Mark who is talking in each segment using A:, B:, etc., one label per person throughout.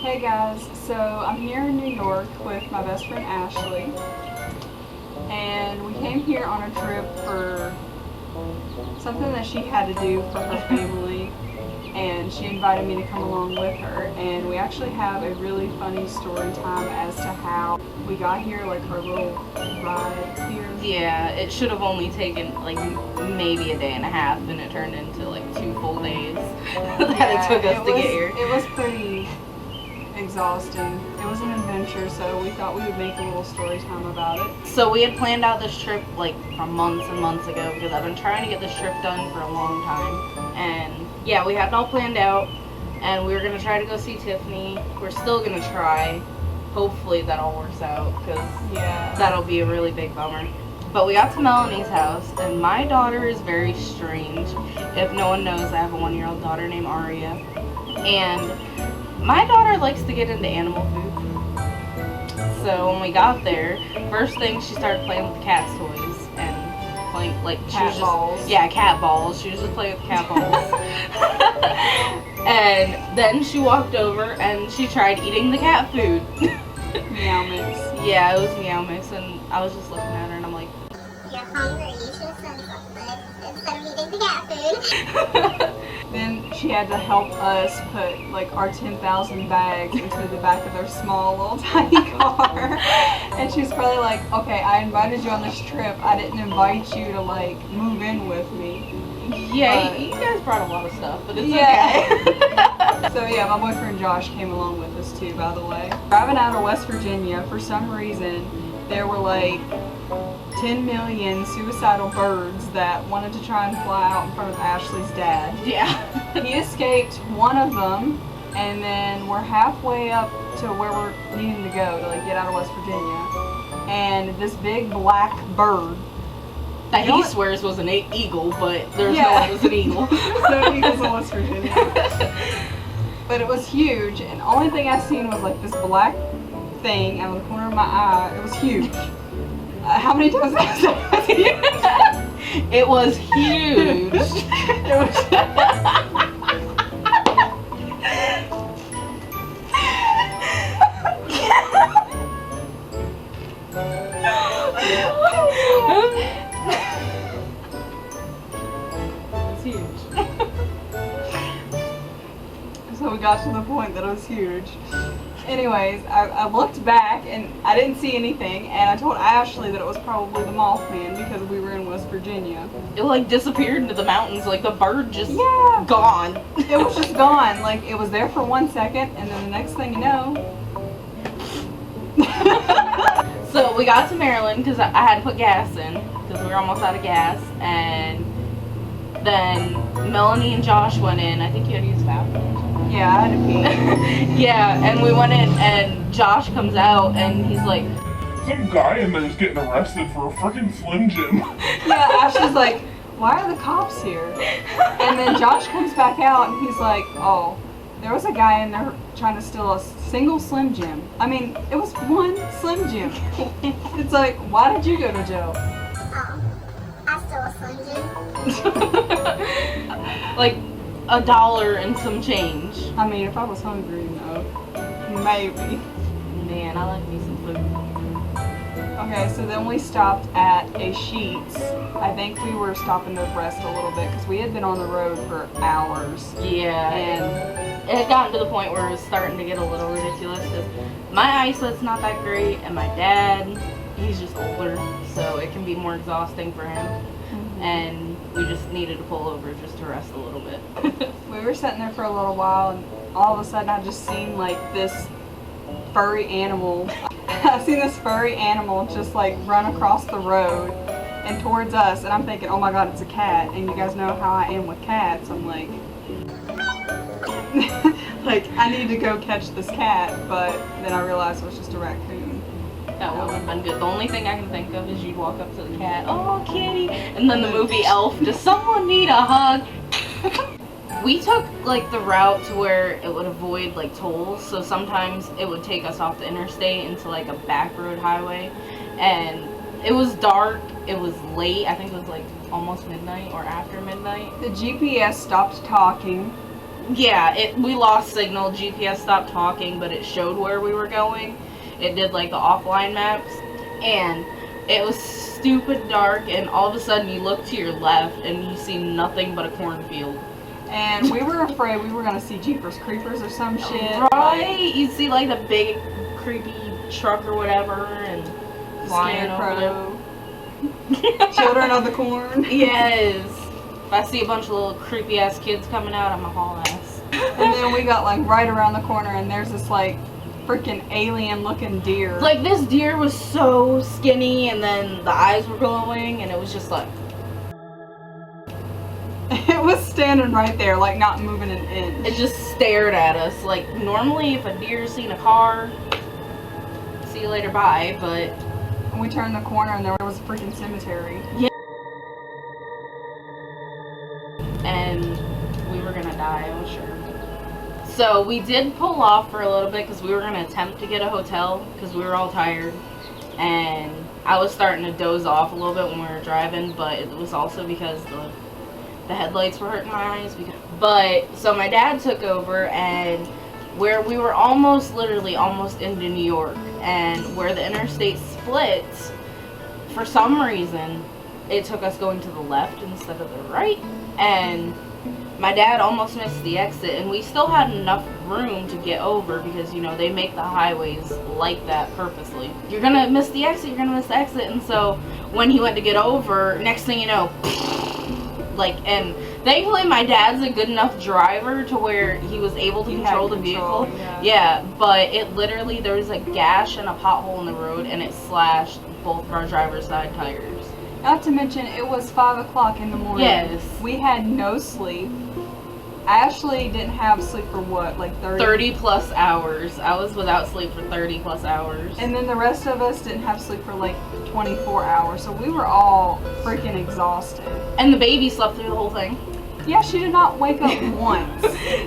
A: Hey guys, so I'm here in New York with my best friend Ashley, and we came here on a trip for something that she had to do for her family, and she invited me to come along with her, and we actually have a really funny story time as to how we got here, like her little ride here.
B: Yeah, it should have only taken like maybe a day and a half, and it turned into like 2 full days that it took us to get here.
A: It was pretty exhausting. It was an adventure, so we thought we would make a little story time about it.
B: So we had planned out this trip like from months and months ago because I've been trying to get this trip done for a long time. And yeah, we had it all planned out, and we were going to try to go see Tiffany. We're still going to try. Hopefully that all works out because that'll be a really big bummer. But we got to Melanie's house, and my daughter is very strange. If no one knows, I have a 1-year-old daughter named Aria. And my daughter likes to get into animal food. So when we got there, first thing she started playing with the cat's toys and playing like
A: cat balls.
B: Yeah, cat balls. She was just playing with cat balls. And then she walked over and she tried eating the cat food.
A: Meow mix.
B: Yeah, it was Meow Mix, and I was just looking at her and I'm like,
C: "You're hungry, you should have said something instead of eating the cat food."
A: Then she had to help us put like our 10,000 bags into the back of their small little tiny car. And she was probably like, okay, I invited you on this trip. I didn't invite you to like move in with me.
B: yeah, you guys brought a lot of stuff, but it's okay.
A: So yeah, my boyfriend Josh came along with us too, by the way. Driving out of West Virginia, for some reason, there were like 10 million suicidal birds that wanted to try and fly out in front of Ashley's dad.
B: Yeah.
A: He escaped one of them, and then we're halfway up to where we're needing to go to like get out of West Virginia. And this big black bird
B: That he swears was an eagle, but there's no one was an eagle.
A: No eagles in West Virginia. But it was huge, and the only thing I seen was like this black thing out of the corner of my eye. It was huge. How many times did I say it was huge?
B: It was huge.
A: It was.
B: It's huge.
A: So we got to the point that it was huge. Anyways, I looked back and I didn't see anything, and I told Ashley that it was probably the Mothman because we were in West Virginia.
B: It like disappeared into the mountains, like the bird just gone.
A: It was just gone. Like it was there for 1 second, and then the next thing you know.
B: So we got to Maryland because I had to put gas in because we were almost out of gas, and then Melanie and Josh went in. I think you had to use the bathroom.
A: Yeah, I had to pee.
B: Yeah, and we went in, and Josh comes out, and he's like,
D: "Some guy in there is getting arrested for a freaking Slim Jim."
A: Yeah, Ashley's like, why are the cops here? And then Josh comes back out, and he's like, oh, there was a guy in there trying to steal a single Slim Jim. I mean, it was one Slim Jim. It's like, why did you go to jail?
C: I stole a Slim Jim.
B: like $1 and some change.
A: I mean, if I was hungry, no. Maybe.
B: Man, I like me some food.
A: Okay, so then we stopped at a Sheetz. I think we were stopping to rest a little bit because we had been on the road for hours.
B: Yeah,
A: And
B: it had gotten to the point where it was starting to get a little ridiculous because my eyesight's not that great, and my dad, he's just older, so it can be more exhausting for him. And we just needed to pull over just to rest a little bit.
A: we were sitting there for a little while, and all of a sudden I just seen like this furry animal. I seen this furry animal just like run across the road and towards us, and I'm thinking, oh my god, it's a cat. And you guys know how I am with cats. I'm like, like I need to go catch this cat, but then I realized it was just a raccoon.
B: That would have been good. The only thing I can think of is you'd walk up to the cat, oh kitty, and then the movie Elf, does someone need a hug? We took like the route to where it would avoid like tolls, so sometimes it would take us off the interstate into like a back road highway, and it was dark, it was late, I think it was like almost midnight or after midnight.
A: The GPS stopped talking.
B: Yeah, we lost signal. GPS stopped talking, but it showed where we were going. It did like the offline maps, and it was stupid dark, and all of a sudden you look to your left and you see nothing but a cornfield.
A: And we were afraid we were gonna see Jeepers Creepers or some shit.
B: Right? You see like the big creepy truck or whatever and flying over
A: Scarecrow. Children of the Corn.
B: Yes. If I see a bunch of little creepy ass kids coming out, I'm a haul ass.
A: And then we got like right around the corner and there's this like freaking alien looking deer.
B: Like this deer was so skinny and then the eyes were glowing and it was just like
A: It was standing right there, like not moving an inch.
B: it just stared at us. Like normally if a deer's seen a car, see you later, bye, but
A: And we turned the corner and there was a freaking cemetery.
B: and we were gonna die, I was sure. So we did pull off for a little bit because we were gonna attempt to get a hotel because we were all tired, and I was starting to doze off a little bit when we were driving, but it was also because the headlights were hurting my eyes. But so my dad took over, and where we were literally almost into New York, and where the interstate splits, for some reason it took us going to the left instead of the right, and my dad almost missed the exit, and we still had enough room to get over because, you know, they make the highways like that purposely. You're gonna miss the exit, you're gonna miss the exit, and so when he went to get over, next thing you know, like, and thankfully my dad's a good enough driver to where he was able to control the vehicle. Yeah, but it literally, there was a gash and a pothole in the road, and it slashed both of our driver's side tires.
A: Not to mention, it was 5 o'clock in the morning.
B: Yes.
A: We had no sleep. Ashley didn't have sleep for what, like
B: 30 plus hours. I was without sleep for 30 plus hours.
A: And then the rest of us didn't have sleep for like 24 hours. So we were all freaking exhausted.
B: And the baby slept through the whole thing.
A: Yeah, she did not wake up once.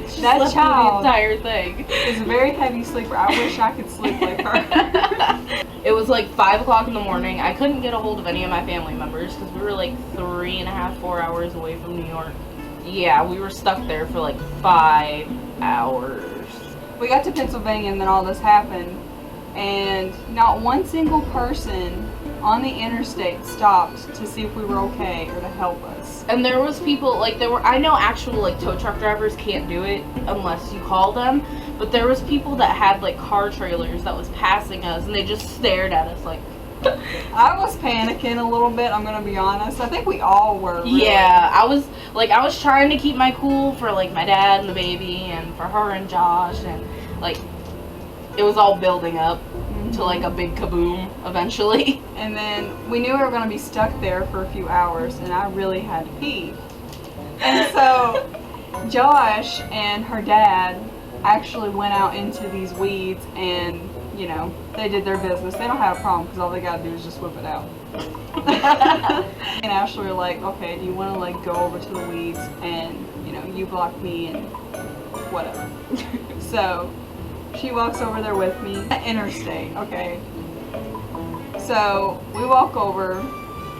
B: She
A: That
B: slept
A: child
B: through the entire thing.
A: is a very heavy sleeper. I wish I could sleep like her.
B: It was like 5 o'clock in the morning. I couldn't get a hold of any of my family members because we were like 3.5, 4 hours away from New York. Yeah, we were stuck there for like 5 hours.
A: We got to Pennsylvania and then all this happened. And not one single person on the interstate stopped to see if we were okay or to help us.
B: And there was people, like, I know actual, like, tow truck drivers can't do it unless you call them, but there was people that had, like, car trailers that was passing us, and they just stared at us, like...
A: I was panicking a little bit, I'm gonna be honest. I think we all were. Really.
B: Yeah, I was trying to keep my cool for, like, my dad and the baby, and for her and Josh, and, like, it was all building up to, like, a big kaboom, eventually.
A: And then we knew we were going to be stuck there for a few hours, and I really had to pee. And so Josh and her dad actually went out into these weeds and, you know, they did their business. They don't have a problem because all they got to do is just whip it out. And Ashley were like, okay, do you want to, like, go over to the weeds and, you know, you block me and whatever. So she walks over there with me. Interstate, okay. So we walk over.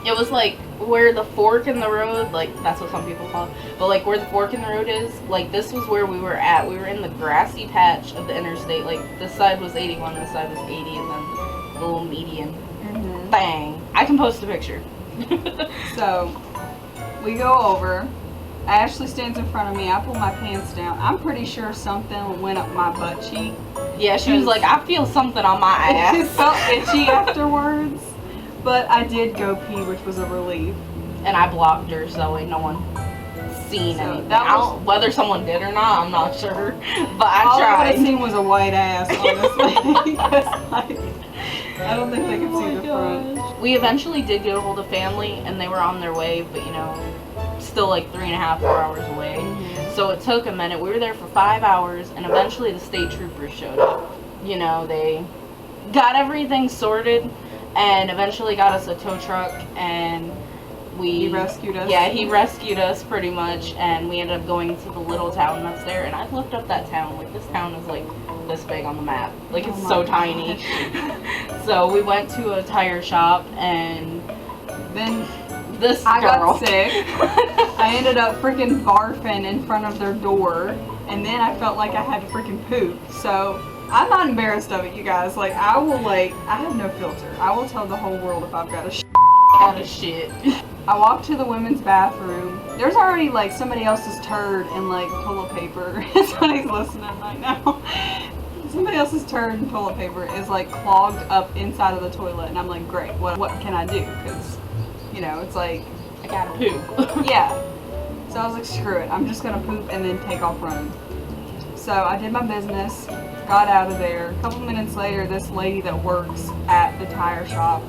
B: It was like where the fork in the road, like that's what some people call it, but like where the fork in the road is, like this was where we were at. We were in the grassy patch of the interstate. Like this side was 81, this side was 80, and then the little median.
A: Mm-hmm.
B: Bang! I can post a picture.
A: So we go over. Ashley stands in front of me. I pull my pants down. I'm pretty sure something went up my butt cheek.
B: Yeah, she was like, I feel something on my
A: It
B: ass.
A: felt itchy afterwards, but I did go pee, which was a relief.
B: And I blocked her so like no one seen
A: So
B: anything.
A: that was-
B: Whether someone did or not, I'm not sure. But I
A: All I would
B: tried.
A: have seen was a white ass, honestly. Because, like, I don't think they could see the front.
B: We eventually did get a hold of family, and they were on their way, but you know, still like 3.5, 4 hours away. So it took a minute. We were there for 5 hours, and eventually the state troopers showed up. You know, they got everything sorted, and eventually got us a tow truck, and
A: He rescued us.
B: Yeah, he rescued us pretty much, and we ended up going to the little town that's there. And I looked up that town. Like, this town is like this big on the map. Like, it's so tiny. So we went to a tire shop, and
A: Then
B: This
A: I
B: girl.
A: got sick. I ended up freaking barfing in front of their door, and then I felt like I had to freaking poop. So I'm not embarrassed of it, you guys. Like, I have no filter. I will tell the whole world if I've got a
B: All the shit.
A: I walked to the women's bathroom. There's already like somebody else's turd in like toilet paper. Somebody's listening right now. Somebody else's turd and toilet paper is like clogged up inside of the toilet, and I'm like, great. What can I do? Because you know, it's like
B: I gotta poop.
A: yeah. So I was like, screw it. I'm just gonna poop and then take off running. So I did my business, got out of there. A couple minutes later, this lady that works at the tire shop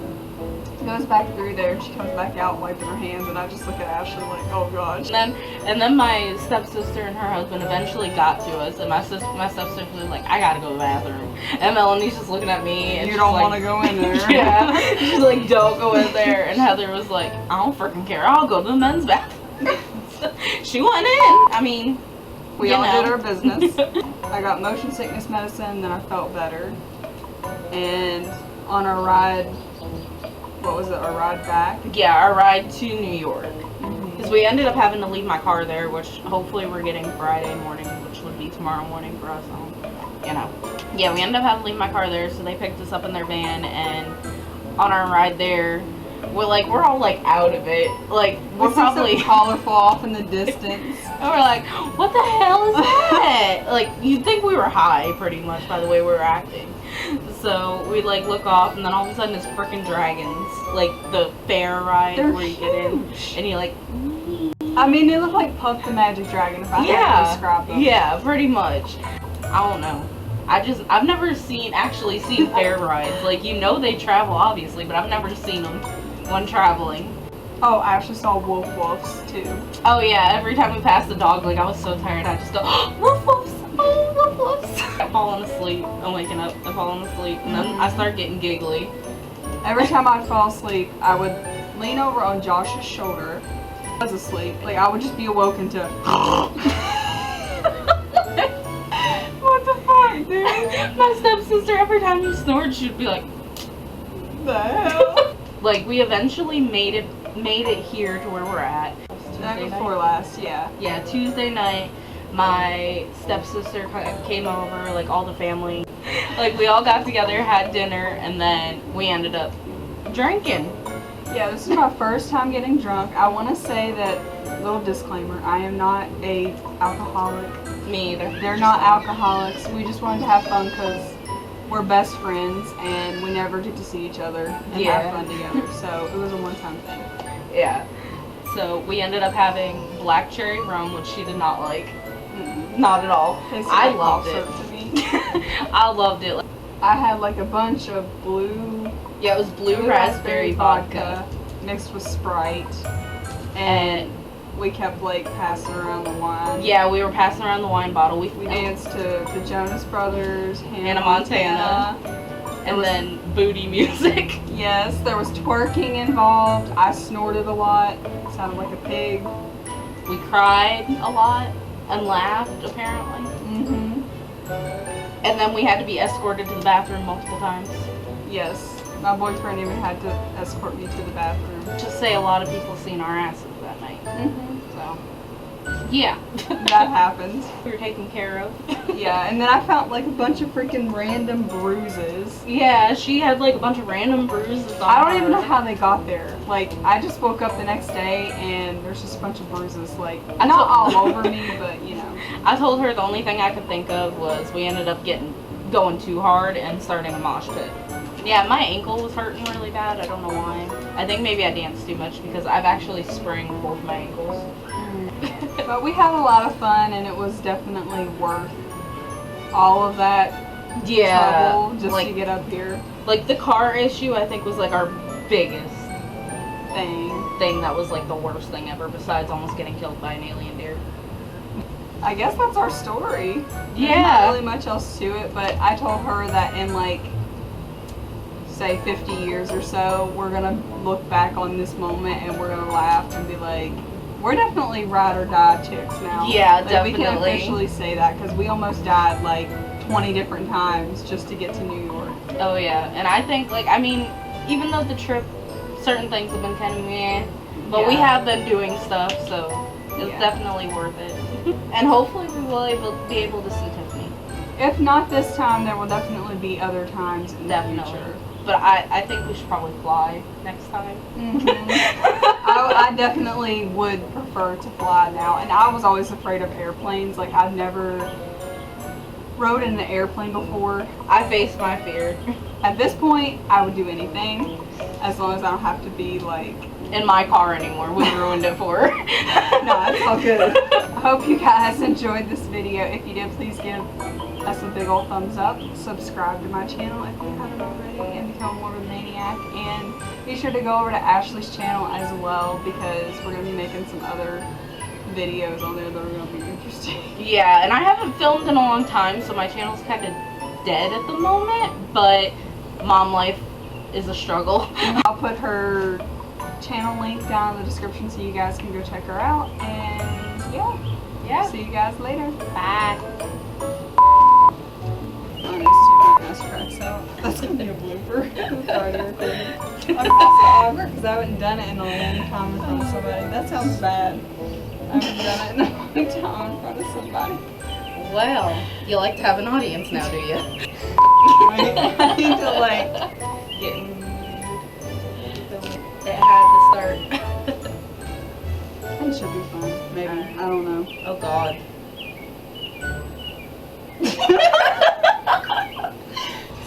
A: goes back through there, and she comes back out wiping her hands, and I just look at Ashley like, oh gosh.
B: And then my stepsister and her husband eventually got to us, and my stepsister was like, I gotta go to the bathroom. And Melanie's just looking at me, and
A: You
B: she's
A: don't
B: like,
A: want to go in there.
B: yeah. She's like, don't go in there. And Heather was like, I don't freaking care. I'll go to the men's bathroom. She went in. I mean,
A: We
B: you
A: all
B: know.
A: did our business. I got motion sickness medicine, then I felt better. And on our ride, what was it, our ride back?
B: Yeah, our ride to New York. Because we ended up having to leave my car there, which hopefully we're getting Friday morning, which would be tomorrow morning for us. You know. Yeah, we ended up having to leave my car there, so they picked us up in their van, and on our ride there, we're all like out of it. Like, we're
A: We see some
B: probably
A: collar fall off in the distance.
B: and we're like, what the hell is that? Like, you'd think we were high pretty much by the way we were acting. So we like look off, and then all of a sudden it's freaking dragons, like the fair ride
A: They're
B: where you get in,
A: huge.
B: and you're like,
A: I mean, they look like Puff the Magic Dragon if I had to
B: yeah,
A: describe them.
B: yeah, pretty much. I don't know. I've never actually seen fair rides. Like, you know they travel obviously, but I've never seen them when traveling.
A: Oh, I actually saw wolves too.
B: Oh yeah, every time we passed the dog, like I was so tired, I just go, oh, woof woofs, oh, woof woofs. I'm falling asleep, I'm waking up, I'm falling asleep, and then I start getting giggly.
A: Every time I'd fall asleep, I would lean over on Josh's shoulder. I was asleep. Like, I would just be awoken to what the fuck, dude?
B: My stepsister, every time you snored, she'd be like,
A: The hell?
B: like, we eventually made it here to where we're at.
A: Night before last, yeah.
B: Yeah, Tuesday night, my stepsister came over, like all the family. Like, we all got together, had dinner, and then we ended up drinking.
A: Yeah, this is my first time getting drunk. I want to say that, little disclaimer, I am not a alcoholic.
B: Me either.
A: They're not alcoholics. We just wanted to have fun because we're best friends and we never get to see each other and
B: Yeah.
A: have fun together. So it was a one-time thing.
B: Yeah. So we ended up having black cherry rum, which she did not like. Not at all.
A: Tasted
B: I
A: like
B: loved
A: cough
B: it.
A: syrup to me.
B: I loved it.
A: I had like a bunch of blue
B: Yeah, it was blue raspberry vodka.
A: mixed with Sprite, and we kept like passing around the wine.
B: Yeah, we were passing around the wine bottle. We
A: We danced to the Jonas Brothers,
B: Hannah Montana. And then booty music.
A: Yes, there was twerking involved. I snorted a lot. Sounded like a pig.
B: We cried a lot and laughed, apparently.
A: Mm-hmm.
B: And then we had to be escorted to the bathroom multiple times.
A: Yes. My boyfriend even had to escort me to the bathroom.
B: Just say a lot of people seen our asses that night.
A: Mm-hmm.
B: So, yeah.
A: That happened.
B: We were taken care of.
A: Yeah, and then I found like a bunch of freaking random bruises.
B: Yeah, she had like a bunch of random bruises on
A: I don't
B: her.
A: even know how they got there. Like, I just woke up the next day and there's just a bunch of bruises, like, not all over me, but you know.
B: I told her the only thing I could think of was we ended up going too hard and starting a mosh pit. Yeah, my ankle was hurting really bad. I don't know why. I think maybe I danced too much because I've actually sprained both my ankles.
A: But we had a lot of fun and it was definitely worth all of that trouble just
B: like,
A: to get up here.
B: Like the car issue, I think was like our biggest
A: Thing.
B: that was like the worst thing ever, besides almost getting killed by an alien deer.
A: I guess that's our story. There's
B: Yeah.
A: not really much else to it, but I told her that in like, say 50 years or so, we're gonna look back on this moment and we're gonna laugh and be like, we're definitely ride or die chicks now.
B: Yeah,
A: like, We can
B: definitely.
A: officially say that because we almost died like 20 different times just to get to New York.
B: Oh yeah, and I think like, I mean, even though the trip, certain things have been kind of meh, But we
A: Yeah.
B: have been doing stuff, so it's
A: Yeah.
B: definitely worth it. And hopefully we will be able to see Tiffany.
A: If not this time, there will definitely be other times in the
B: Definitely.
A: future.
B: But I think we should probably fly next time.
A: I definitely would prefer to fly now, and I was always afraid of airplanes. Like, I've never rode in an airplane before.
B: I face my fear.
A: At this point, I would do anything as long as I don't have to be like.
B: In my car anymore. We ruined it for her.
A: No, it's all good. I hope you guys enjoyed this video. If you did, please give us a big old thumbs up. Subscribe to my channel if you haven't already and become more of a maniac. And be sure to go over to Ashley's channel as well because we're going to be making some other videos on there that are going to be interesting.
B: Yeah, and I haven't filmed in a long time, so my channel's kind of dead at the moment, but mom life is a struggle.
A: I'll put her channel link down in the description so you guys can go check her out. And yeah, see you guys later.
B: Bye.
A: That's gonna be a blooper. I'm also awkward because I haven't done it in a long time in front of somebody. That sounds bad. I haven't done it in a long time in front of somebody.
B: Well, you like to have an audience now, do you?
A: I need to like get in.
B: It had to start.
A: It should be fun. Maybe. I don't know.
B: Oh God.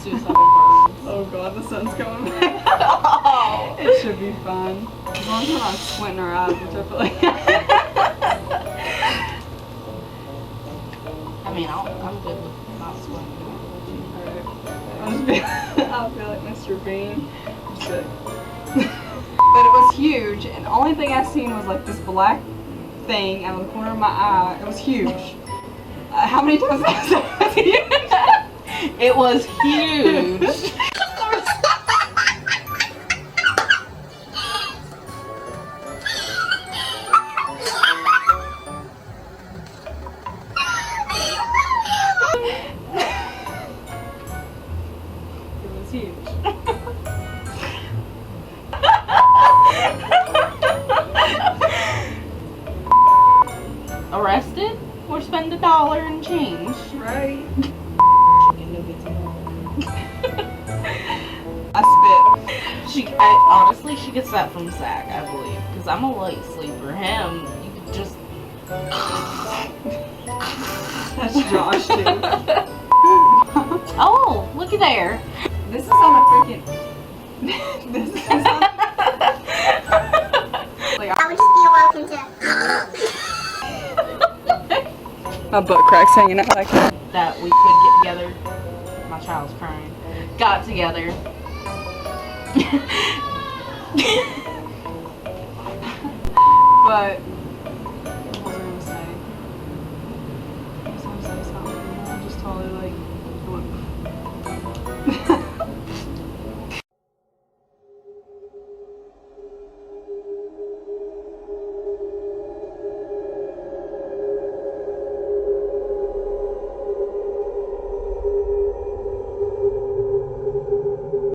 B: Suicide burns.
A: Oh god, the sun's coming back.
B: Oh.
A: It should be fun. As long as we're not squinting our eyes, which I feel like.
B: I mean, I'm good with not swimming.
A: I'll feel like Mr. Bean. Just good. But it was huge, and the only thing I seen was like this black thing out of the corner of my eye. It was huge. How many times did I say it was huge?
B: It was huge.
A: It was huge.
B: Arrested or spend $1 and change?
A: Right?
B: Chicken nuggets and all.
A: I
B: Honestly, she gets that from Zach, I believe, because I'm a light sleeper. Him, you could just.
A: That's Josh too.
B: Oh, looky there.
A: This is on a freaking. This is on. Like
C: I would just be welcome to.
A: my butt crack's hanging out like that.
B: That we could get together. My child's crying. Got together.
A: But